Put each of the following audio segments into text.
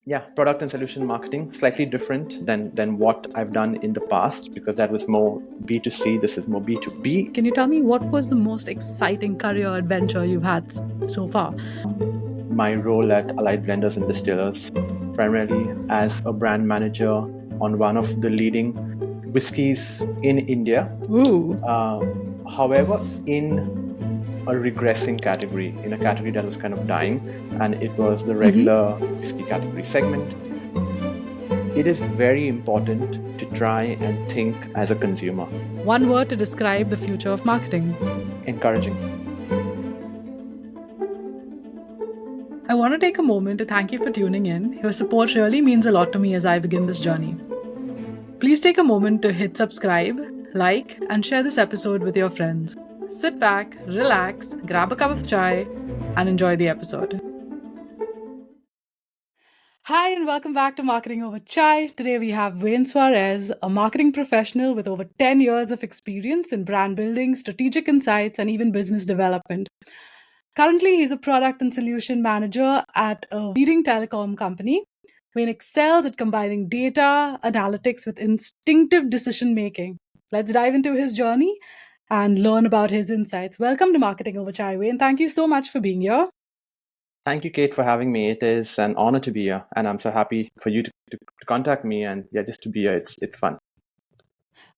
Yeah, product and solution marketing, slightly different than what I've done in the past because that was more B2C. This is more B2B. Can you tell me what was the most exciting career adventure you've had so far? My role at Allied Blenders and Distillers, primarily as a brand manager on one of the leading whiskies in India. Ooh. However, in a regressing category, in a category that was kind of dying, and it was the regular whiskey category segment. It is very important to try and think as a consumer. One word to describe the future of marketing. Encouraging. I want to take a moment to thank you for tuning in. Your support really means a lot to me as I begin this journey. Please take a moment to hit subscribe, like, and share this episode with your friends. Sit back, relax, grab a cup of chai, and enjoy the episode. Hi, and welcome back to Marketing Over Chai. Today we have Wayne Soares, a marketing professional with over 10 years of experience in brand building, strategic insights, and even business development. Currently, he's a product and solution manager at a leading telecom company. Wayne excels at combining data analytics with instinctive decision making. Let's dive into his journey and learn about his insights. Welcome to Marketing Over Chai, Wayne. Thank you so much for being here. Thank you, Kate, for having me. It is an honor to be here, and I'm so happy for you to contact me and just to be here. It's fun.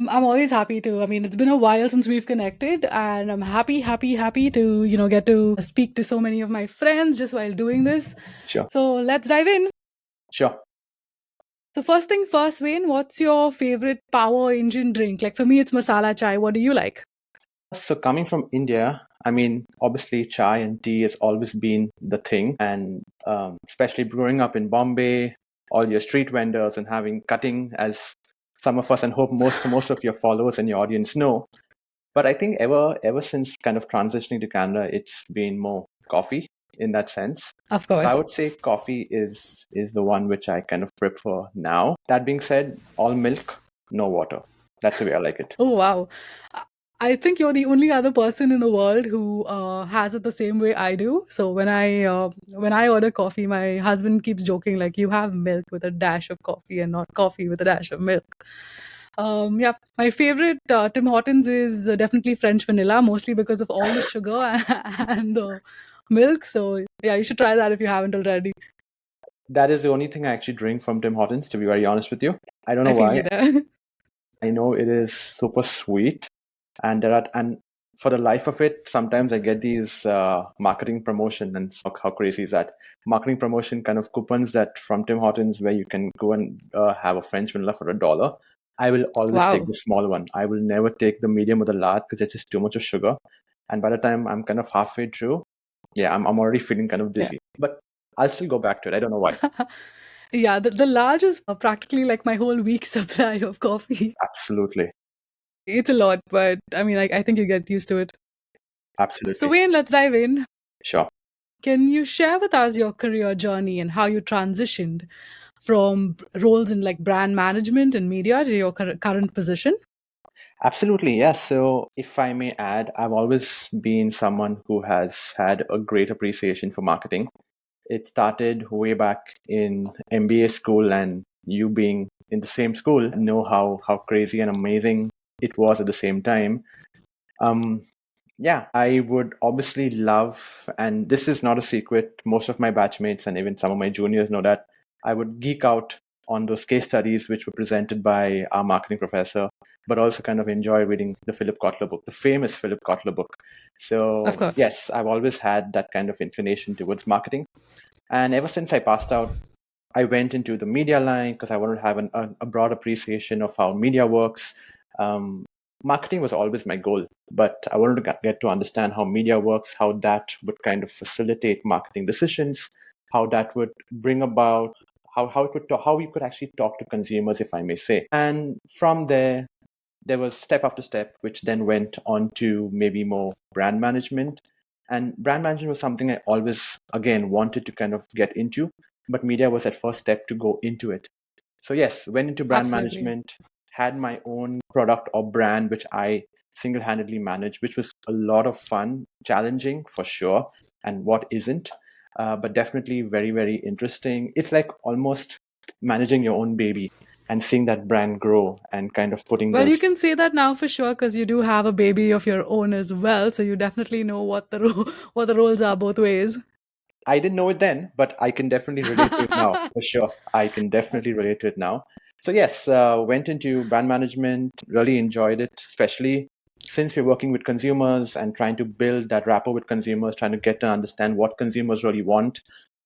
I'm always happy to. I mean, it's been a while since we've connected, and I'm happy to, get to speak to so many of my friends just while doing this. Sure. So let's dive in. Sure. So first thing first, Wayne, what's your favorite power engine drink? Like for me, it's masala chai. What do you like? So coming from India, I mean, obviously chai and tea has always been the thing. And especially growing up in Bombay, all your street vendors and having cutting as some of us and hope most of your followers and your audience know. But I think ever since kind of transitioning to Canada, it's been more coffee in that sense. Of course. So I would say coffee is the one which I kind of prefer now. That being said, all milk, no water. That's the way I like it. Oh, wow. I think you're the only other person in the world who has it the same way I do. So when I order coffee, my husband keeps joking like, you have milk with a dash of coffee and not coffee with a dash of milk. Yeah, my favorite Tim Hortons is definitely French vanilla, mostly because of all the sugar and the milk. So yeah, you should try that if you haven't already. That is the only thing I actually drink from Tim Hortons, to be very honest with you. I don't know feel why. you there. I know it is super sweet, and for the life of it, sometimes I get these marketing promotion, and how crazy is that? Marketing promotion kind of coupons that from Tim Hortons where you can go and have a French vanilla for $1. I will always take the small one. I will never take the medium or the large because it's just too much of sugar. And by the time I'm kind of halfway through, I'm already feeling kind of dizzy. Yeah. But I'll still go back to it. I don't know why. Yeah, the large is practically like my whole week's supply of coffee. Absolutely. It's a lot, but I mean, I think you get used to it. Absolutely. So Wayne, let's dive in. Sure. Can you share with us your career journey and how you transitioned from roles in like brand management and media to your current position? Absolutely, yes. So if I may add, I've always been someone who has had a great appreciation for marketing. It started way back in MBA school, and you being in the same school know how crazy and amazing it was at the same time. I would obviously love, and this is not a secret, most of my batchmates and even some of my juniors know that I would geek out on those case studies which were presented by our marketing professor, but also kind of enjoy reading the Philip Kotler book, the famous Philip Kotler book. So of course, yes, I've always had that kind of inclination towards marketing. And ever since I passed out, I went into the media line because I wanted to have a broad appreciation of how media works. Marketing was always my goal, but I wanted to get to understand how media works, how that would kind of facilitate marketing decisions, how that would bring about how we could actually talk to consumers, if I may say. And from there was step after step, which then went on to maybe more brand management. And brand management was something I always, again, wanted to kind of get into, but media was that first step to go into it. So yes, went into brand management, had my own product or brand, which I single-handedly managed, which was a lot of fun, challenging for sure, and what isn't. but definitely very, very interesting. It's like almost managing your own baby and seeing that brand grow and kind of putting Well, you those. can say that now for sure because you do have a baby of your own as well, so you definitely know what the what the roles are both ways. I didn't know it then, but I can definitely relate to it now for sure. I can definitely relate to it now. So yes, went into brand management, really enjoyed it, especially since we're working with consumers and trying to build that rapport with consumers, trying to get to understand what consumers really want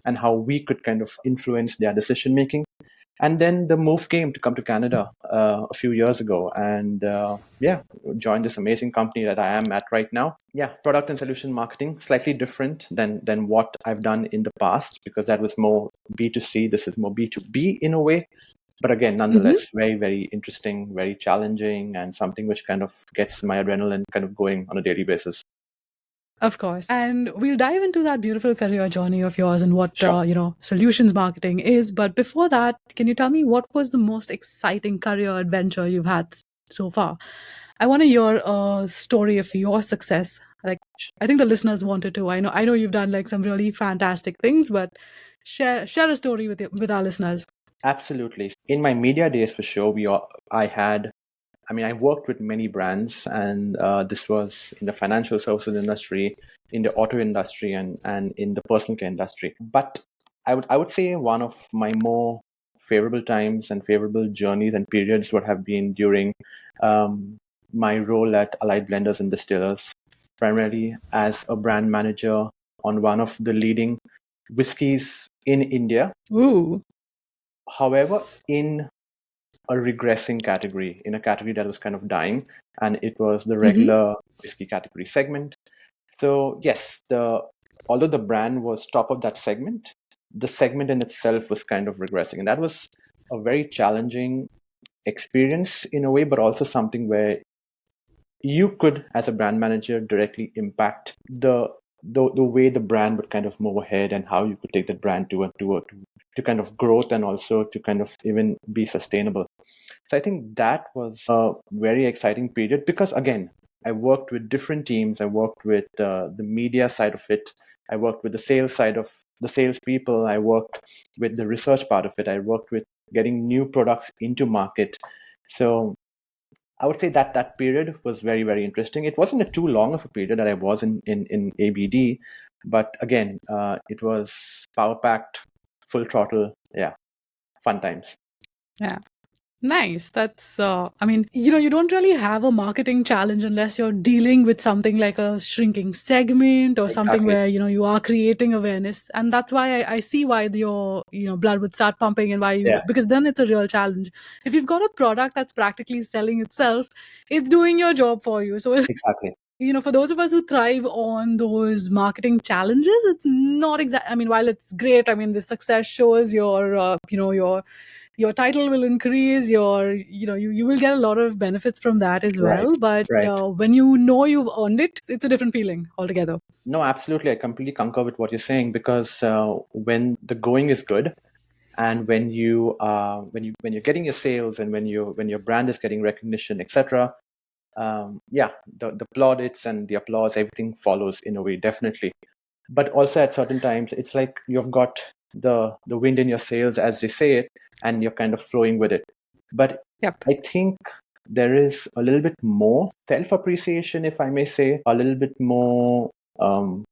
and how we could kind of influence their decision making. And then the move came to come to Canada a few years ago, and joined this amazing company that I am at right now. Yeah, product and solution marketing, slightly different than what I've done in the past because that was more B2C. This is more B2B in a way, but again, Hmm. nonetheless, very, very interesting, very challenging, and something which kind of gets my adrenaline kind of going on a daily basis. Of course. And we'll dive into that beautiful career journey of yours and what, Sure. solutions marketing is. But before that, can you tell me what was the most exciting career adventure you've had so far? I want to hear a story of your success. Like, I think the listeners wanted to. I know you've done like some really fantastic things, but share a story with our listeners. Absolutely. In my media days, for sure, I had. I mean, I worked with many brands, and this was in the financial services industry, in the auto industry, and in the personal care industry. But I would say one of my more favorable times and favorable journeys and periods would have been during my role at Allied Blenders and Distillers, primarily as a brand manager on one of the leading whiskies in India. Ooh. However, in a regressing category, in a category that was kind of dying, and it was the Mm-hmm. regular whiskey category segment. So yes, the although the brand was top of that segment, the segment in itself was kind of regressing, and that was a very challenging experience in a way, but also something where you could, as a brand manager, directly impact the way the brand would kind of move ahead and how you could take that brand to kind of growth and also to kind of even be sustainable. So I think that was a very exciting period because again, I worked with different teams. I worked with the media side of it. I worked with the sales side of the salespeople. I worked with the research part of it. I worked with getting new products into market. So I would say that that period was very, very interesting. It wasn't a too long of a period that I was in ABD, but again, it was power packed, full throttle. Yeah, fun times. Yeah. Nice. That's, I mean, you don't really have a marketing challenge unless you're dealing with something like a shrinking segment or something Exactly. where, you are creating awareness. And that's why I see why your, blood would start pumping and why Yeah, because then it's a real challenge. If you've got a product that's practically selling itself, it's doing your job for you. So, exactly. for those of us who thrive on those marketing challenges, it's not exact. I mean, while it's great, I mean, the success shows your title will increase, you will get a lot of benefits from that as Right. well. But Right. when you know you've earned it, it's a different feeling altogether. No, absolutely. I completely concur with what you're saying because when the going is good, and when you're getting your sales and when your brand is getting recognition, etc. Yeah, the plaudits and the applause, everything follows in a way, definitely. But also at certain times, it's like you've got the wind in your sails, as they say it, and you're kind of flowing with it. But Yep. I think there is a little bit more self appreciation, if I may say, a little bit more um,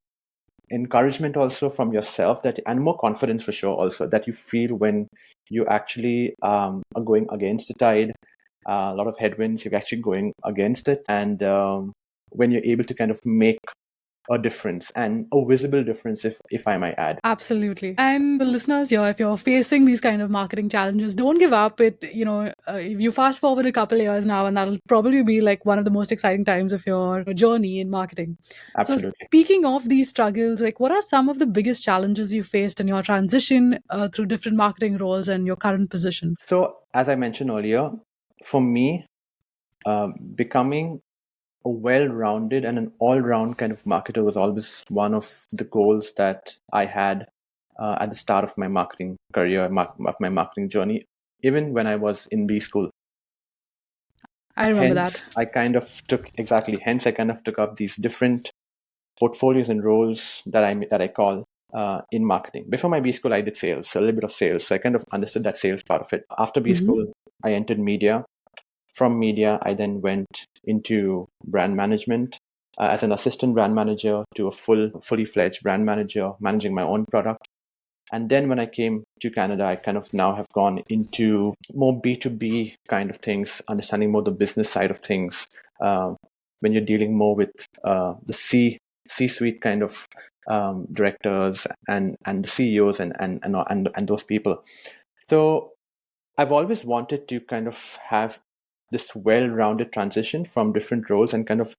encouragement also from yourself that and more confidence for sure also that you feel when you actually are going against the tide, a lot of headwinds, you're actually going against it, and when you're able to kind of make a difference and a visible difference, if I might add. Absolutely. And the listeners here, if you're facing these kind of marketing challenges, don't give up. You fast forward a couple years now, and that'll probably be like one of the most exciting times of your journey in marketing. So, Absolutely. speaking of these struggles, like what are some of the biggest challenges you faced in your transition through different marketing roles and your current position? So as I mentioned earlier, for me, becoming a well-rounded and an all-round kind of marketer was always one of the goals that I had at the start of my marketing career, of my marketing journey, even when I was in B school. I remember Hence, that. Hence I kind of took up these different portfolios and roles that I call. in marketing. Before my B school, I did sales, a little bit of sales. So I kind of understood that sales part of it. After B school, I entered media. From media, I then went into brand management as an assistant brand manager to a fully fledged brand manager, managing my own product. And then when I came to Canada, I kind of now have gone into more B2B kind of things, understanding more the business side of things. When you're dealing more with the C-suite kind of directors and the CEOs and those people. So I've always wanted to kind of have this well-rounded transition from different roles and kind of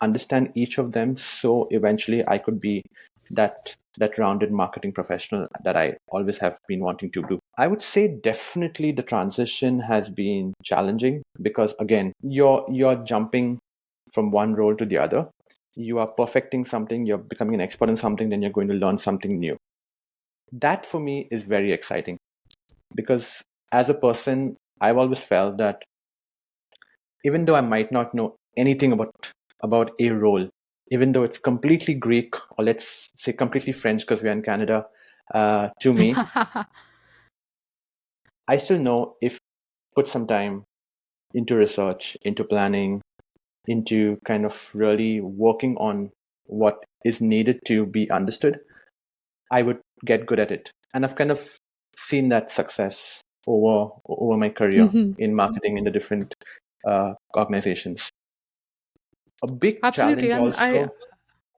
understand each of them, so eventually I could be that rounded marketing professional that I always have been wanting to do. I would say definitely the transition has been challenging because again, you're jumping from one role to the other. You are perfecting something, you're becoming an expert in something, then you're going to learn something new. That for me is very exciting because as a person, I've always felt that even though I might not know anything about a role, even though it's completely Greek or let's say completely French because we're in Canada, to me, I still know if put some time into research, into planning, into kind of really working on what is needed to be understood, I would get good at it. And I've kind of seen that success over my career in marketing in the different organizations. A big Absolutely. challenge And also.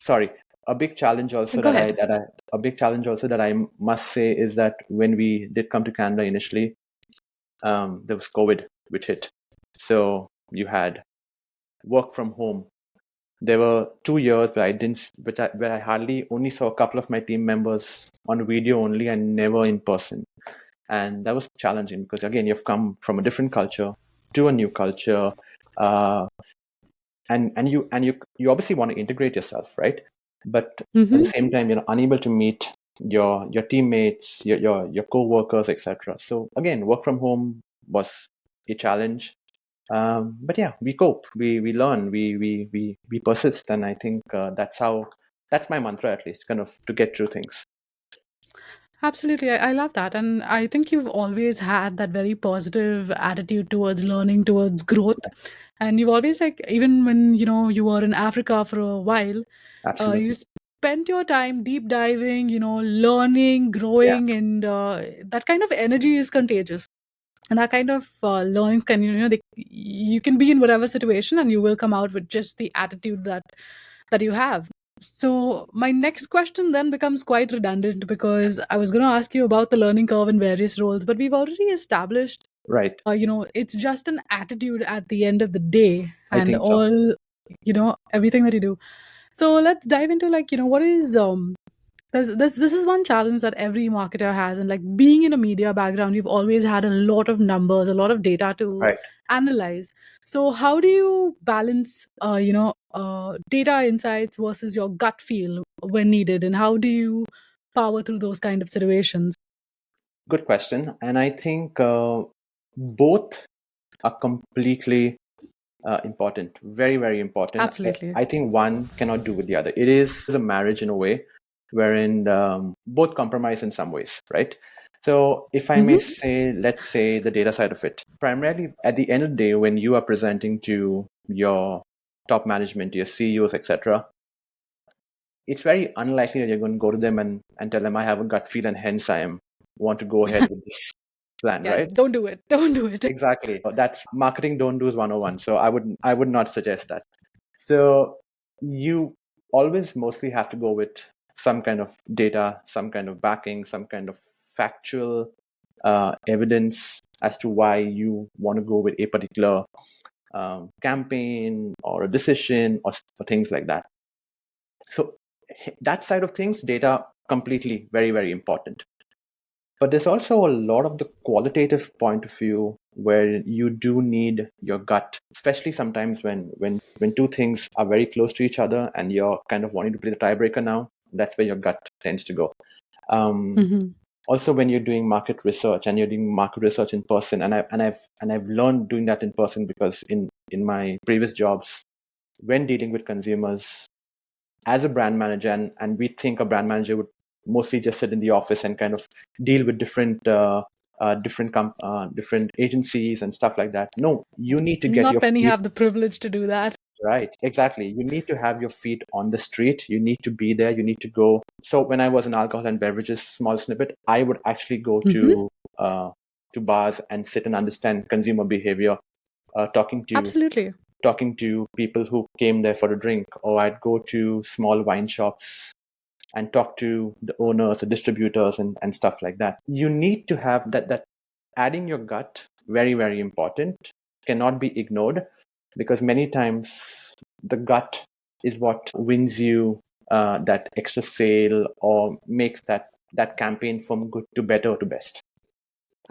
Sorry, a big challenge also go ahead. a big challenge also that I must say is that when we did come to Canada initially, there was COVID which hit. So you had work from home. There were 2 years where I hardly only saw a couple of my team members on video only and never in person. And that was challenging because again, you've come from a different culture to a new culture. And you obviously want to integrate yourself, right? But at the same time, you're unable to meet your teammates, your co-workers, etc. So again, work from home was a challenge. But yeah, we cope, we learn, we persist, and I think that's my mantra, at least, kind of to get through things. Absolutely. I love that. And I think you've always had that very positive attitude towards learning, towards growth. And you've always, like, even when, you were in Africa for a while, you Absolutely. spent your time deep diving, learning, Yeah. growing, and that kind of energy is contagious. And that kind of learnings can, you can be in whatever situation and you will come out with just the attitude that you have. So my next question then becomes quite redundant because I was going to ask you about the learning curve in various roles, but we've already established, Right. it's just an attitude at the end of the day I and think so. all, everything that you do. So let's dive into, like, what is this is one challenge that every marketer has, and like being in a media background, you've always had a lot of numbers, a lot of data to Right. analyze. So how do you balance data insights versus your gut feel when needed, and how do you power through those kind of situations? Good question. And I think both are completely important, very, very important. Absolutely. I think one cannot do with the other. It is a marriage in a way wherein both compromise in some ways, right? So if I may Mm-hmm. say, let's say the data side of it, primarily at the end of the day, when you are presenting to your top management, your CEOs, etc., it's very unlikely that you're going to go to them and tell them, I have a gut feel and hence want to go ahead with this plan, Yeah, right? don't do it. Don't do it. Exactly. That's marketing don't do's 101. So I would not suggest that. So you always mostly have to go with some kind of data, some kind of backing, some kind of factual evidence as to why you want to go with a particular campaign or a decision or things like that. So that side of things, data completely very, very important. But there's also a lot of the qualitative point of view where you do need your gut, especially sometimes when two things are very close to each other and you're kind of wanting to play the tiebreaker now. That's where your gut tends to go. Mm-hmm. Also, when you're doing market research and you're doing market research in person, I've learned doing that in person because in my previous jobs, when dealing with consumers as a brand manager, and we think a brand manager would mostly just sit in the office and kind of deal with different agencies and stuff like that. No, you need to get Not your many feet have the privilege to do that. right. Exactly. You need to have your feet on the street. You need to be there. You need to go. So when I was in alcohol and beverages, small snippet, I would actually go to bars and sit and understand consumer behavior, talking Absolutely. to people who came there for a drink, or I'd go to small wine shops and talk to the owners, the distributors, and stuff like that. You need to have that adding your gut, very, very important, cannot be ignored, because many times the gut is what wins you that extra sale or makes that campaign from good to better to best.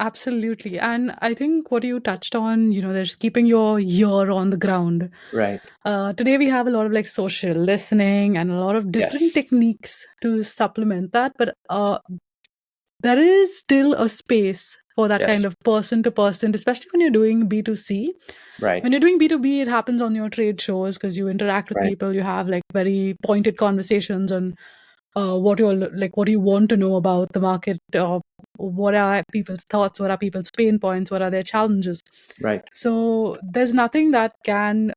Absolutely. And I think what you touched on, there's keeping your ear on the ground. Right. Today we have a lot of like social listening and a lot of different Yes. techniques to supplement that. But there is still a space for that kind Yes. of person to person, especially when you're doing B2C. Right. When you're doing B2B, it happens on your trade shows because you interact with Right. people, you have like very pointed conversations on what what you want to know about the market, what are people's thoughts, what are people's pain points, what are their challenges. Right. So there's nothing that can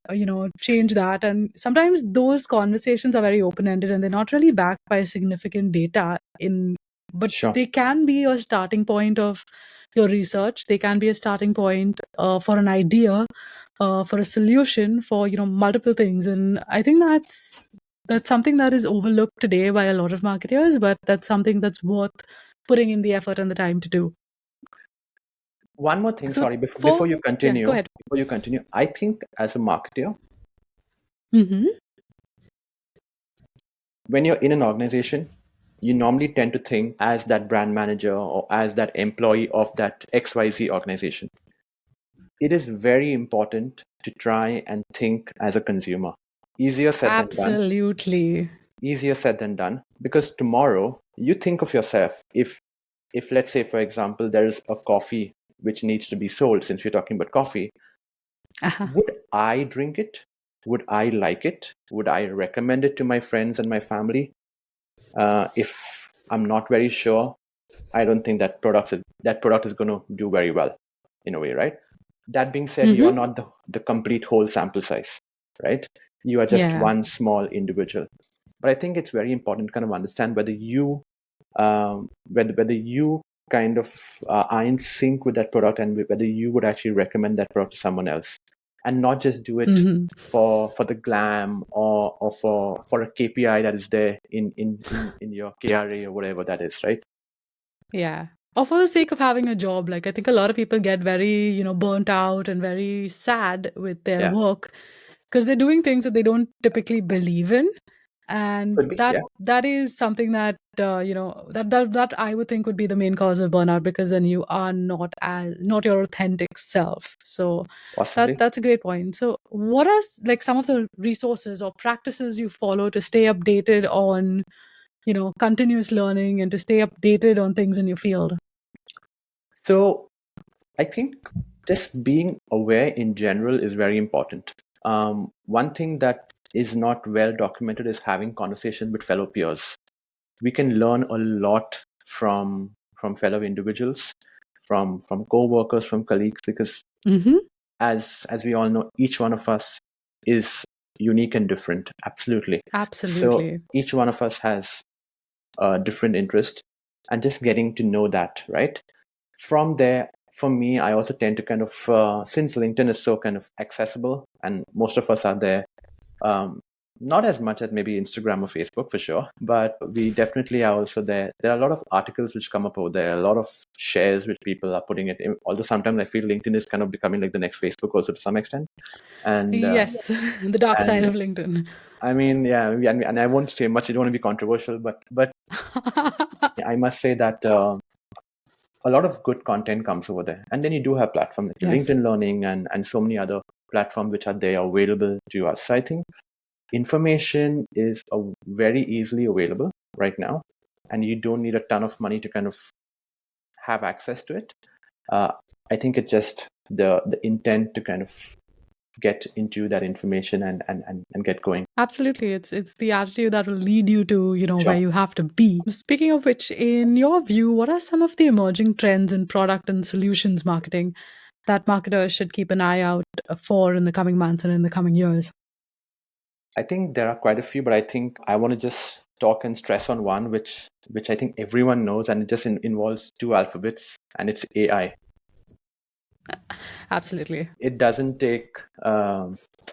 change that, and sometimes those conversations are very open ended and they're not really backed by significant data but Sure. they can be a starting point of your research. They can be a starting point for an idea, for a solution, for multiple things. And I think that's something that is overlooked today by a lot of marketers, but that's something that's worth putting in the effort and the time to do. One more thing, So sorry, before you yeah, go continue, ahead. I think as a marketer, Mm-hmm. when you're in an organization, you normally tend to think as that brand manager or as that employee of that XYZ organization. It is very important to try and think as a consumer. Easier said than done. Absolutely. Easier said than done. Because tomorrow, you think of yourself, if let's say, for example, there is a coffee which needs to be sold, since we're talking about coffee, Uh-huh. would I drink it? Would I like it? Would I recommend it to my friends and my family? If I'm not very sure, I don't think that product is going to do very well, in a way, right? That being said, you are Mm-hmm. not the complete whole sample size, right? You are just Yeah. one small individual. But I think it's very important to kind of understand whether you kind of are in sync with that product, and whether you would actually recommend that product to someone else, and not just do it Mm-hmm. for the glam or for a KPI that is there in your KRA or whatever that is, right? Yeah. Or for the sake of having a job. Like I think a lot of people get very, burnt out and very sad with their Yeah, work because they're doing things that they don't typically believe in. And could be. Yeah, that is something that that I would think would be the main cause of burnout, because then you are not your authentic self. So possibly. that's a great point. So what are like some of the resources or practices you follow to stay updated on continuous learning and to stay updated on things in your field? So I think just being aware in general is very important. One thing that is not well documented is having conversation with fellow peers. We can learn a lot from fellow individuals, from co-workers, from colleagues, because Mm-hmm. as we all know, each one of us is unique and different. Absolutely. So Absolutely. each one of us has a different interest, and just getting to know that, right? From there, for me, I also tend to kind of, since LinkedIn is so kind of accessible and most of us are there, um, not as much as maybe Instagram or Facebook for sure, but we definitely are also there. There are a lot of articles which come up over there, a lot of shares which people are putting it in. Although sometimes I feel LinkedIn is kind of becoming like the next Facebook also to some extent. And Yes, the dark side and of LinkedIn. I mean, yeah, and I won't say much. I don't want to be controversial, but I must say that a lot of good content comes over there. And then you do have platforms like your Yes. LinkedIn Learning and so many other platforms which are there available to us. So I think information is very easily available right now, and you don't need a ton of money to kind of have access to it. I think it's just the intent to kind of get into that information and get going. Absolutely. It's the attitude that will lead you to, Sure. where you have to be. Speaking of which, in your view, what are some of the emerging trends in product and solutions marketing that marketers should keep an eye out for in the coming months and in the coming years? I think there are quite a few, but I think I want to just talk and stress on one, which I think everyone knows, and it just involves two alphabets, and it's AI. Absolutely. It doesn't take. I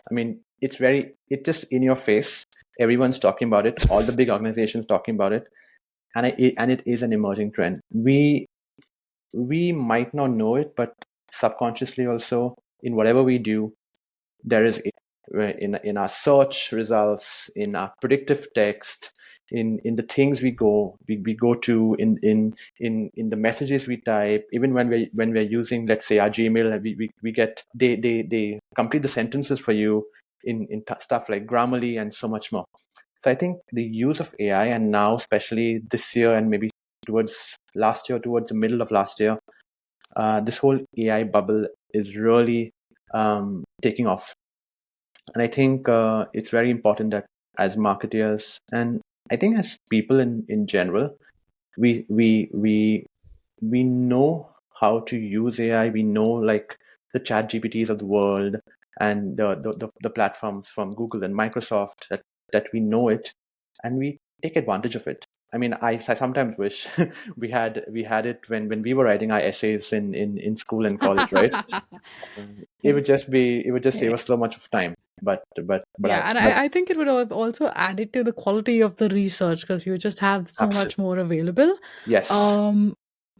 mean, it's just in your face. Everyone's talking about it. All the big organizations talking about it, and it is an emerging trend. We might not know it, but subconsciously also in whatever we do, there is in our search results, in our predictive text, in the things we go to, in the messages we type, even when we're using, let's say, our Gmail, we get they complete the sentences for you in stuff like Grammarly and so much more. So I think the use of AI, and now especially this year and maybe towards the middle of last year, this whole AI bubble is really taking off. And I think it's very important that as marketeers, and I think as people in general, we know how to use AI. We know, like, the chat GPTs of the world and the platforms from Google and Microsoft, that we know it and we take advantage of it. I mean, I sometimes wish we had it when we were writing our essays in school and college, right? It would just save us so much of time. But Yeah, and I think it would have also added to the quality of the research because you just have so much more available. Yes.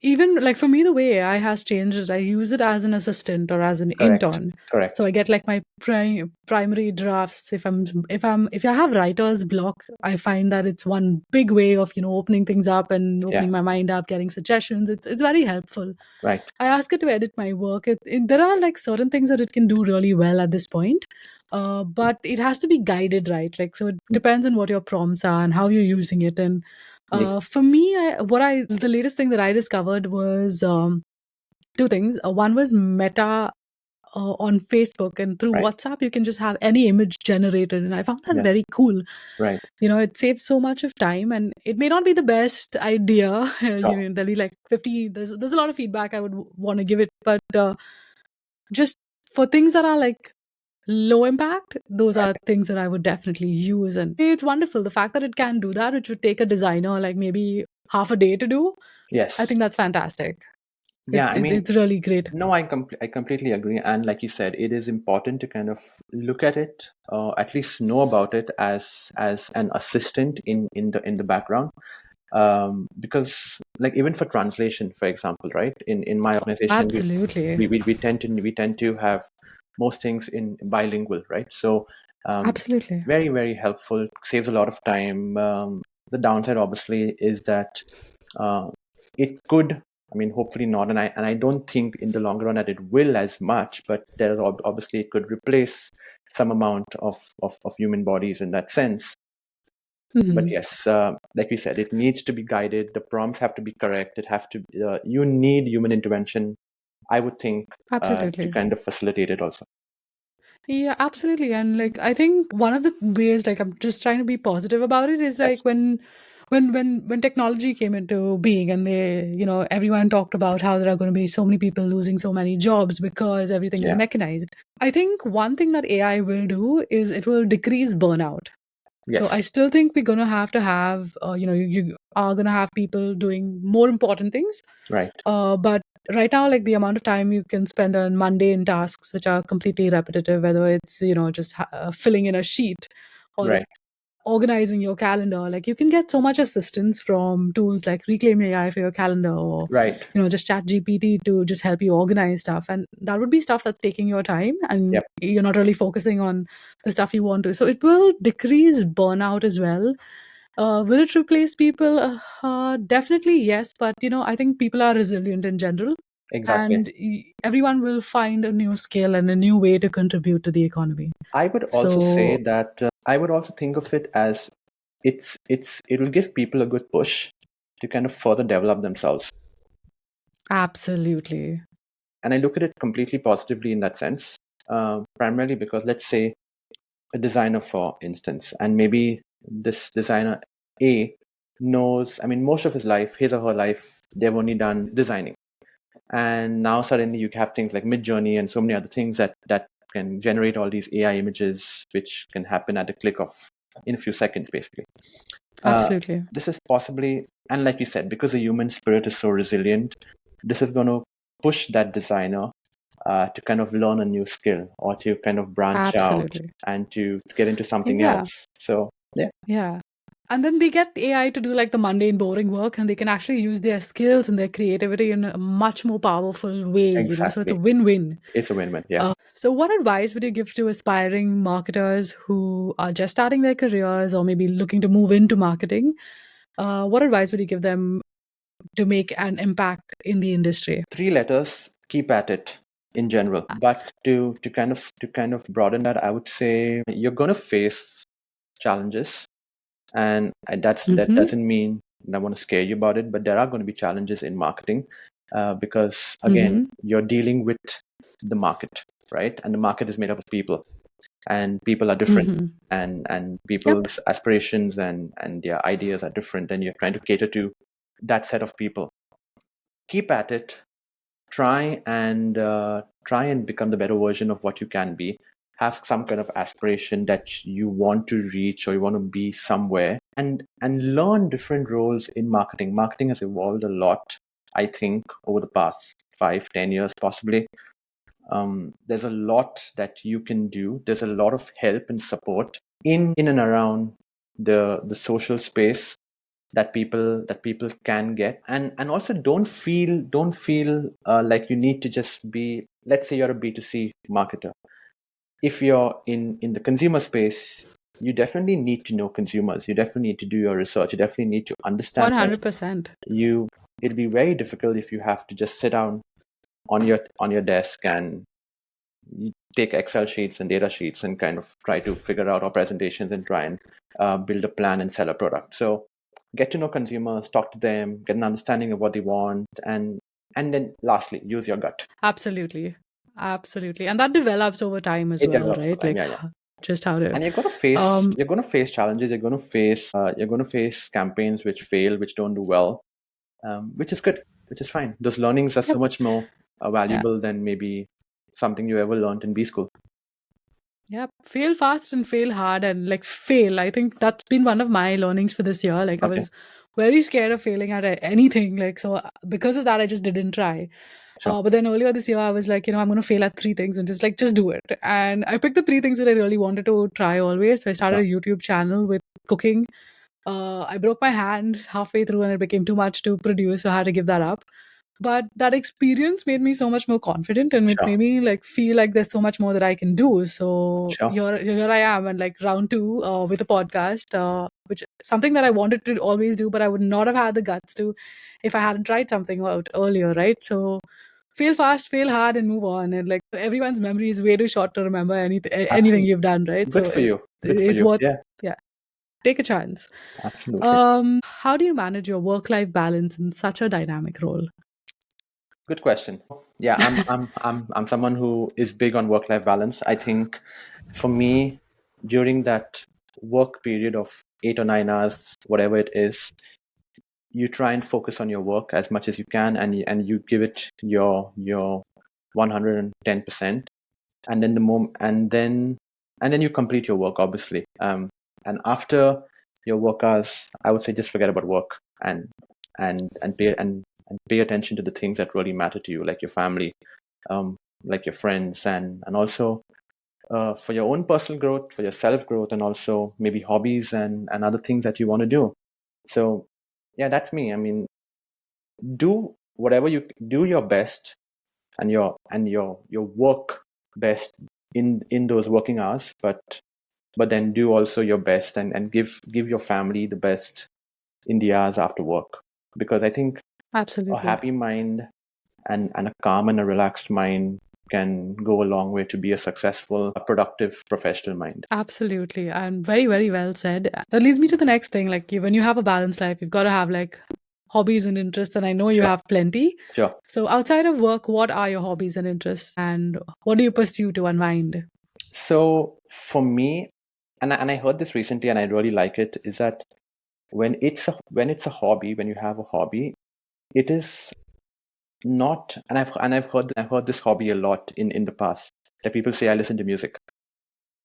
Even like for me, the way AI has changed is I use it as an assistant or as an intern. Correct. So I get like my primary drafts. If I have writer's block, I find that it's one big way of opening things up and opening my mind up, getting suggestions. It's very helpful. Right. I ask it to edit my work. There are like certain things that it can do really well at this point. But it has to be guided, right? Like, so it depends on what your prompts are and how you're using it. And for me, the latest thing that I discovered was two things. One was Meta on Facebook, and through WhatsApp, you can just have any image generated. And I found that very cool. Right. It saves so much of time, and it may not be the best idea. There'll be like 50, there's a lot of feedback I would want to give it, but just for things that are like low impact, those are things that I would definitely use. And it's wonderful. The fact that it can do that, which would take a designer like maybe half a day to do. Yes. I think that's fantastic. Yeah, it's really great. No, I completely agree. And like you said, it is important to kind of look at it, at least know about it as an assistant in the background. Because, like, even for translation, for example, right? In my organization, absolutely, we tend to have most things in bilingual, right? So absolutely, very, very helpful, saves a lot of time. The downside obviously is that it could, I mean, hopefully not, and I don't think in the long run that it will as much, but there obviously it could replace some amount of human bodies in that sense. But yes, like we said, it needs to be guided. The prompts have to be correct. It have to. You need human intervention, I would think, to kind of facilitate it also. Yeah, absolutely. And like, I think one of the ways, like, I'm just trying to be positive about it, is like when technology came into being, and everyone talked about how there are going to be so many people losing so many jobs because everything is mechanized. I think one thing that AI will do is it will decrease burnout. Yes. So I still think we're going to have you are going to have people doing more important things. Right. But right now, like, the amount of time you can spend on mundane tasks which are completely repetitive, whether it's just filling in a sheet or organizing your calendar, like, you can get so much assistance from tools like Reclaim AI for your calendar, or just Chat GPT to just help you organize stuff, and that would be stuff that's taking your time, and you're not really focusing on the stuff you want to. So it will decrease burnout as well. Will it replace people? Definitely yes, but I think people are resilient in general. Exactly. And everyone will find a new skill and a new way to contribute to the economy. I would also say that I would also think of it as it will give people a good push to kind of further develop themselves. Absolutely. And I look at it completely positively in that sense. primarily because, let's say, a designer, for instance, and maybe this designer A knows, I mean, most of his life, his or her life, they've only done designing. And now suddenly you have things like Midjourney and so many other things that can generate all these AI images, which can happen at a click of in a few seconds, basically. Absolutely. This is possibly, and like you said, because the human spirit is so resilient, this is going to push that designer to kind of learn a new skill or to kind of branch out Absolutely. and to get into something Yeah. else. So, yeah. Yeah. And then they get AI to do like the mundane, boring work, and they can actually use their skills and their creativity in a much more powerful way, so it's a Exactly. win-win. It's a win-win. Yeah. So what advice would you give to aspiring marketers who are just starting their careers or maybe looking to move into marketing? What advice would you give them to make an impact in the industry? 3 letters, keep at it in general. But to kind of broaden that, I would say you're going to face challenges, and that Mm-hmm. doesn't mean I want to scare you about it, but there are going to be challenges in marketing because, again, Mm-hmm. you're dealing with the market, right? And the market is made up of people, and people are different, Mm-hmm. and Yep. people's aspirations and their ideas are different, and you're trying to cater to that set of people. Keep at it. Try and become the better version of what you can be. Have some kind of aspiration that you want to reach or you want to be somewhere, and learn different roles in marketing. Marketing has evolved a lot, I think, over the past 5-10 years possibly. There's a lot that you can do. There's a lot of help and support in and around the social space that people can get, and also don't feel like you need to just be, let's say you're a B2C marketer. If you're in the consumer space, you definitely need to know consumers. You definitely need to do your research. You definitely need to understand them. 100%. It'll be very difficult if you have to just sit down on your desk and you take Excel sheets and data sheets and kind of try to figure out our presentations and try and build a plan and sell a product. So get to know consumers, talk to them, get an understanding of what they want, and then lastly, use your gut. Absolutely. Absolutely. And that develops over time as It well, develops over right? time. Like Yeah, yeah. just how to And you're going to face challenges. You're going to face campaigns which fail, which don't do well, which is good, which is fine. Those learnings are so Yep. much more Yeah. valuable than maybe something you ever learned in B school. Yep. Fail fast and fail hard and like fail. I think that's been one of my learnings for this year. Like I Okay, was very scared of failing at anything. Like so because of that I just didn't try. sure. But then earlier this year I was like, I'm gonna fail at 3 things and just do it. And I picked the 3 things that I really wanted to try always. So I started Sure. a YouTube channel with cooking. I broke my hand halfway through and it became too much to produce, so I had to give that up. But that experience made me so much more confident and it Sure. made me like feel like there's so much more that I can do. So Sure. here I am, and like round 2 with a podcast, which something that I wanted to always do, but I would not have had the guts to if I hadn't tried something out earlier, right? So fail fast, fail hard, and move on. And like everyone's memory is way too short to remember anything Absolutely. you've done, right? Good So for you. Good for it's you. worth, Yeah, yeah, take a chance. absolutely. How do you manage your work-life balance in such a dynamic role? Good question. Yeah, I'm someone who is big on work-life balance. I think for me, during that work period of 8 or 9 hours, whatever it is, you try and focus on your work as much as you can, and you give it your 110%, and then you complete your work, obviously. And after your work hours, I would say just forget about work and pay attention to the things that really matter to you, like your family, like your friends, and also for your own personal growth, for your self growth, and also maybe hobbies and other things that you want to do. So yeah, that's me. I mean, do whatever you do your best and your work best in those working hours, but then do also your best and give your family the best in the hours after work, because I think a Absolutely. happy mind and a calm and a relaxed mind can go a long way to be a successful, a productive professional mind. Absolutely. And very, very well said. That leads me to the next thing. Like when you have a balanced life, you've got to have like hobbies and interests, and I know you Sure. have plenty. Sure. So outside of work, what are your hobbies and interests, and what do you pursue to unwind? So for me, and I heard this recently, and I really like it, is that when it's a hobby, when you have a hobby, it is not. And I've heard this hobby a lot in the past, that people say I listen to music,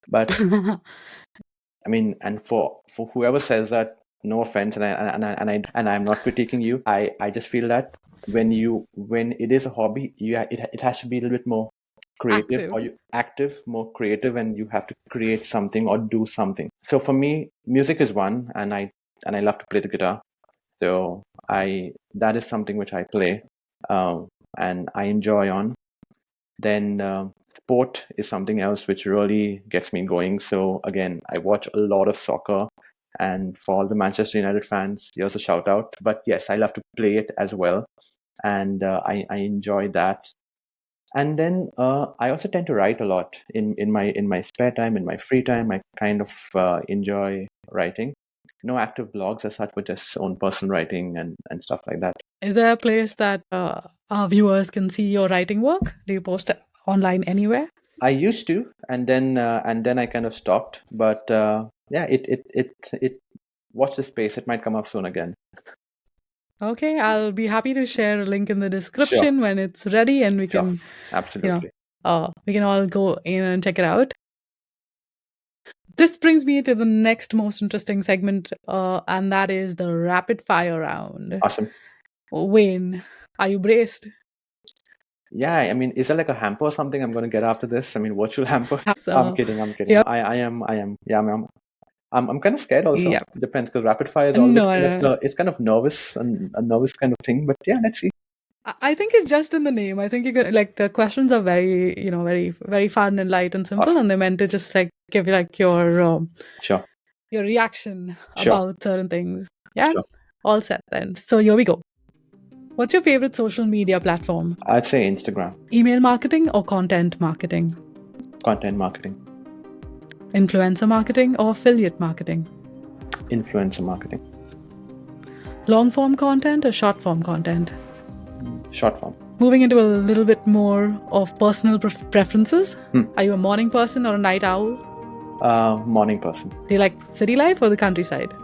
but I mean, and for whoever says that, no offense, and I'm not critiquing you. I just feel that when it is a hobby, it has to be a little bit more creative, Active. or you active, more creative, and you have to create something or do something. So for me, music is one, and I love to play the guitar. So that is something which I play, and I enjoy on. Then sport is something else which really gets me going. So again, I watch a lot of soccer, and for all the Manchester United fans, here's a shout out. But yes, I love to play it as well, and I enjoy that. And then I also tend to write a lot in my spare time, in my free time. I kind of enjoy writing. No active blogs as such, but just own personal writing and stuff like that. Is there a place that our viewers can see your writing work? Do you post it online anywhere? I used to, and then I kind of stopped. But yeah, it watch the space. It might come up soon again. Okay, I'll be happy to share a link in the Sure, description when it's ready, and we sure, can, absolutely. we can all go in and check it out. This brings me to the next most interesting segment, and that is the rapid fire round. Awesome. Wayne, are you braced? Yeah, I mean, is there like a hamper or something I'm going to get after this? I mean, virtual hamper. So, I'm kidding. yep. I am. Yeah, I'm kind of scared also. Yeah. It depends, because rapid fire is always No. it's kind of nervous, and a nervous kind of thing. But yeah, let's see. I think it's just in the name. I think you could, like, the questions are very, very, very fun and light and simple, Awesome. and they're meant to just like give you like your Sure. reaction Sure. about certain things. Yeah, Sure. all set then. So here we go. What's your favorite social media platform? I'd say Instagram. Email marketing or content marketing? Content marketing. Influencer marketing or affiliate marketing? Influencer marketing. Long form content or short form content? Short form. Moving into a little bit more of personal preferences. Are you a morning person or a night owl? Morning person. Do you like city life or the countryside?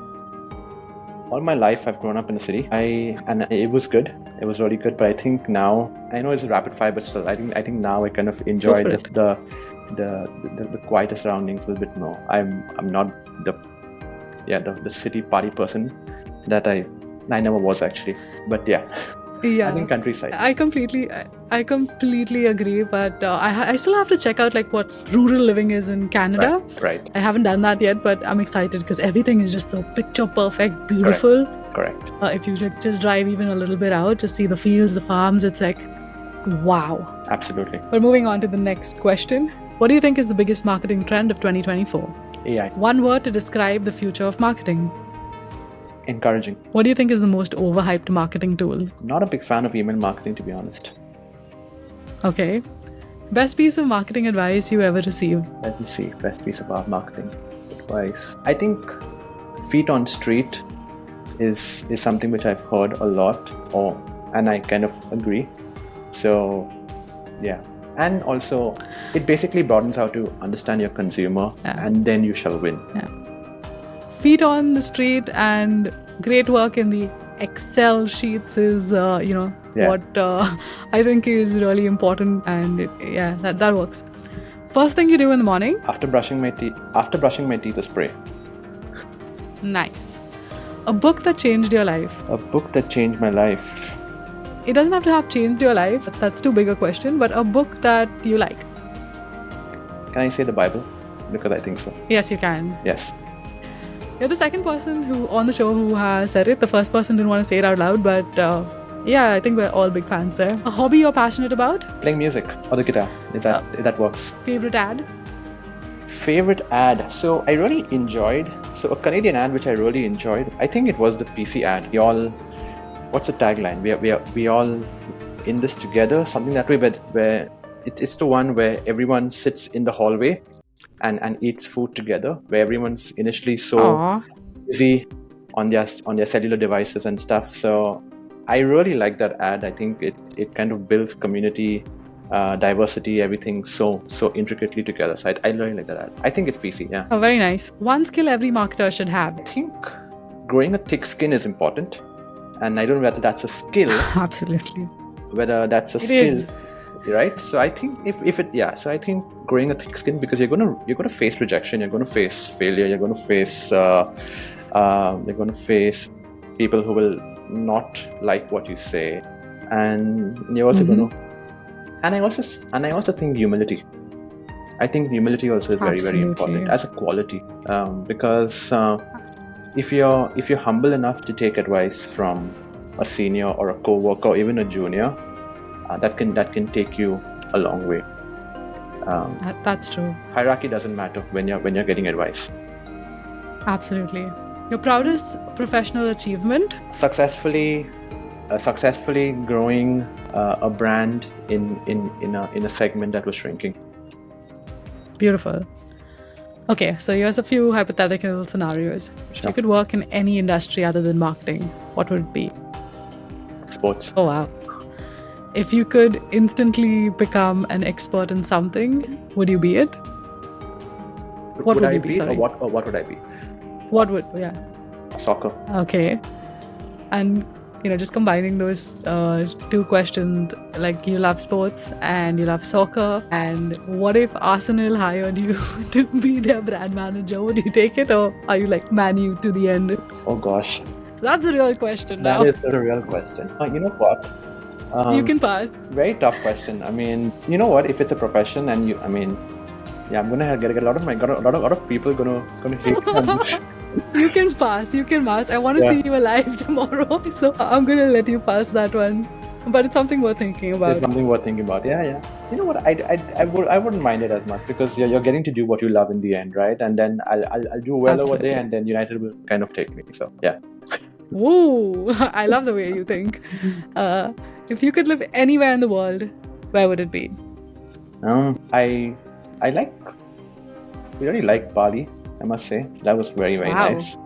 All my life, I've grown up in the city. And it was good. It was really good. But I think now, I know it's a rapid fire, but still, I think now I kind of enjoy just the quieter surroundings a little bit more. I'm not the city party person that I never was, actually. But yeah. Yeah, I think countryside. I completely agree, but I still have to check out like what rural living is in Canada. Right. I haven't done that yet, but I'm excited because everything is just so picture perfect, beautiful. Correct. If you just drive even a little bit out, just see the fields, the farms, it's like, wow. Absolutely. But moving on to the next question. What do you think is the biggest marketing trend of 2024? AI. One word to describe the future of marketing. Encouraging. What do you think is the most overhyped marketing tool? Not a big fan of email marketing, to be honest. Okay. Best piece of marketing advice you ever received? Let me see. Best piece of marketing advice. I think feet on street is something which I've heard a lot, and I kind of agree. So yeah. And also, it basically broadens out to understand your consumer, and then you shall win. Yeah. Feet on the street and great work in the Excel sheets is, what I think is really important, and that works. First thing you do in the morning? After brushing my teeth, a spray. Nice. A book that changed your life? A book that changed my life. It doesn't have to have changed your life. That's too big a question, but a book that you like. Can I say the Bible? Because I think so. Yes, you can. Yes. You're the second person on the show who has said it. The first person didn't want to say it out loud, but I think we're all big fans there. A hobby you're passionate about? Playing music or the guitar, if that works. Favorite ad? So I really enjoyed, a Canadian ad which I really enjoyed, I think it was the PC ad. What's the tagline? We all in this together, something that way, where it's the one where everyone sits in the hallway and eats food together, where everyone's initially so busy on their cellular devices and stuff. So I really like that ad. I think it kind of builds community, diversity, everything so intricately together. So I really like that ad. I think it's PC. Yeah. Oh, very nice. One skill every marketer should have. I think growing a thick skin is important, and I don't know whether that's a skill. Absolutely. Whether that's a It skill, is. right? So I think so I think growing a thick skin, because you're gonna face rejection, you're gonna face failure, you're gonna face people who will not like what you say, and you're also Mhm. gonna. And I also think humility. I think humility also is very very important Absolutely. as a quality, because if you're humble enough to take advice from a senior or a co-worker or even a junior, that can take you a long way. That's true. Hierarchy doesn't matter when you're getting advice. Absolutely. Your proudest professional achievement? Successfully growing a brand in a segment that was shrinking. Beautiful. Okay, so here's a few hypothetical scenarios. If Sure. you could work in any industry other than marketing, what would it be? Sports. Oh, wow. If you could instantly become an expert in something, would you be it? What would I you be? be? Sorry. Or what would I be? What would, yeah. Soccer. Okay. And, just combining those two questions, like you love sports and you love soccer, and what if Arsenal hired you to be their brand manager? Would you take it, or are you like Man U to the end? Oh gosh, That's a real question now. that is a real question. You know what? You can pass. Very tough question. I mean, you know what? If it's a profession, and I'm gonna get a lot of people gonna hate me on this. You can pass. You can pass. I want to Yeah. see you alive tomorrow, so I'm gonna let you pass that one. But it's something worth thinking about. It's something worth thinking about. Yeah. You know what? I wouldn't mind it as much, because you're getting to do what you love in the end, right? And then I'll do well over there, Absolutely. and then United will kind of take me. So yeah. Woo! I love the way you think. If you could live anywhere in the world, where would it be? I really like Bali. I must say that was very very Wow. nice.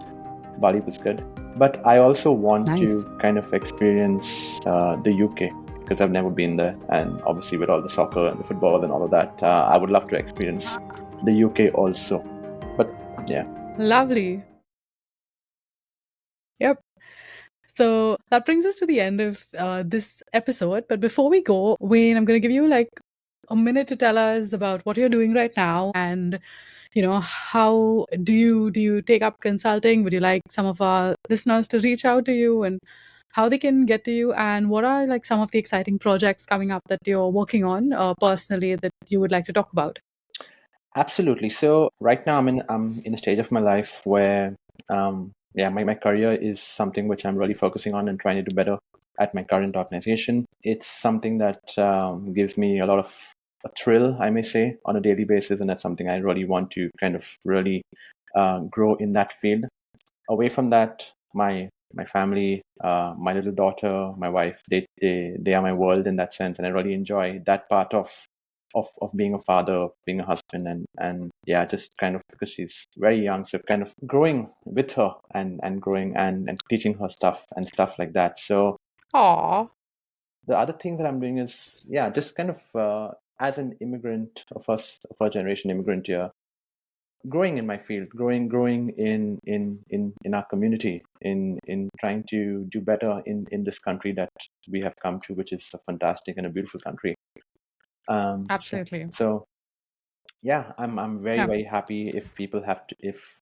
Bali was good, but I also want Nice. to kind of experience the UK, because I've never been there, and obviously with all the soccer and the football and all of that, I would love to experience the UK also. But yeah. Lovely. Yep. So that brings us to the end of this episode. But before we go, Wayne, I'm going to give you like a minute to tell us about what you're doing right now, and how do you take up consulting? Would you like some of our listeners to reach out to you, and how they can get to you, and what are like some of the exciting projects coming up that you're working on personally that you would like to talk about? Absolutely. So right now I'm in a stage of my life where my career is something which I'm really focusing on and trying to do better at my current organization. It's something that gives me a lot of a thrill, I may say, on a daily basis, and that's something I really want to kind of really grow in that field. Away from that, my family, my little daughter, my wife, they are my world in that sense, and I really enjoy that part of being a father, of being a husband, and yeah, just kind of, because she's very young, so kind of growing with her and growing and teaching her stuff and stuff like that. So Aww. the other thing that I'm doing is, yeah, just kind of as an immigrant of our generation, immigrant here, growing in my field, growing in our community, in trying to do better in this country that we have come to, which is a fantastic and a beautiful country. Absolutely. So yeah, I'm very Yeah. very happy if people have to, if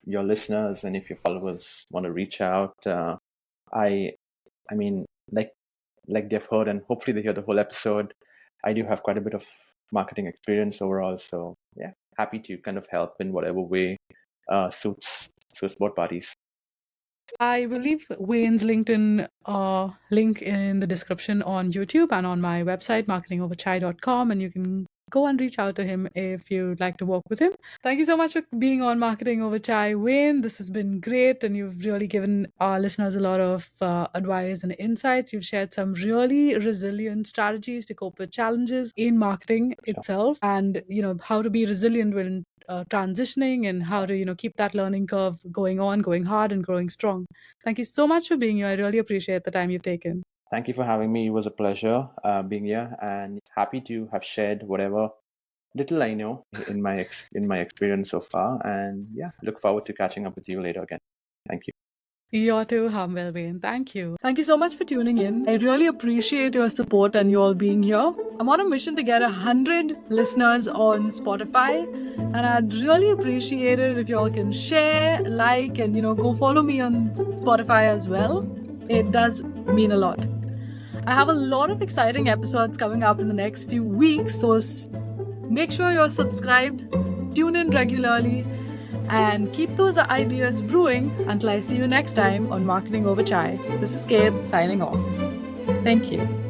your listeners and if your followers want to reach out. I mean, like they've heard, and hopefully they hear the whole episode. I do have quite a bit of marketing experience overall, so yeah, happy to kind of help in whatever way suits both parties. I will leave Wayne's LinkedIn link in the description on YouTube and on my website, marketingoverchai.com, and you can go and reach out to him if you'd like to work with him. Thank you so much for being on Marketing Over Chai, Wayne. This has been great, and you've really given our listeners a lot of advice and insights. You've shared some really resilient strategies to cope with challenges in marketing Sure. itself, and how to be resilient when transitioning and how to keep that learning curve going on, going hard, and growing strong. Thank you so much for being here. I really appreciate the time you've taken. Thank you for having me. It was a pleasure being here, and happy to have shared whatever little I know in my experience so far. And yeah, look forward to catching up with you later again. Thank you. You're too humble, Wayne. Thank you. Thank you so much for tuning in. I really appreciate your support and you all being here. I'm on a mission to get 100 listeners on Spotify, and I'd really appreciate it if you all can share, like, and go follow me on Spotify as well. It does mean a lot. I have a lot of exciting episodes coming up in the next few weeks, so make sure you're subscribed, tune in regularly, and keep those ideas brewing until I see you next time on Marketing Over Chai. This is Kate signing off. Thank you.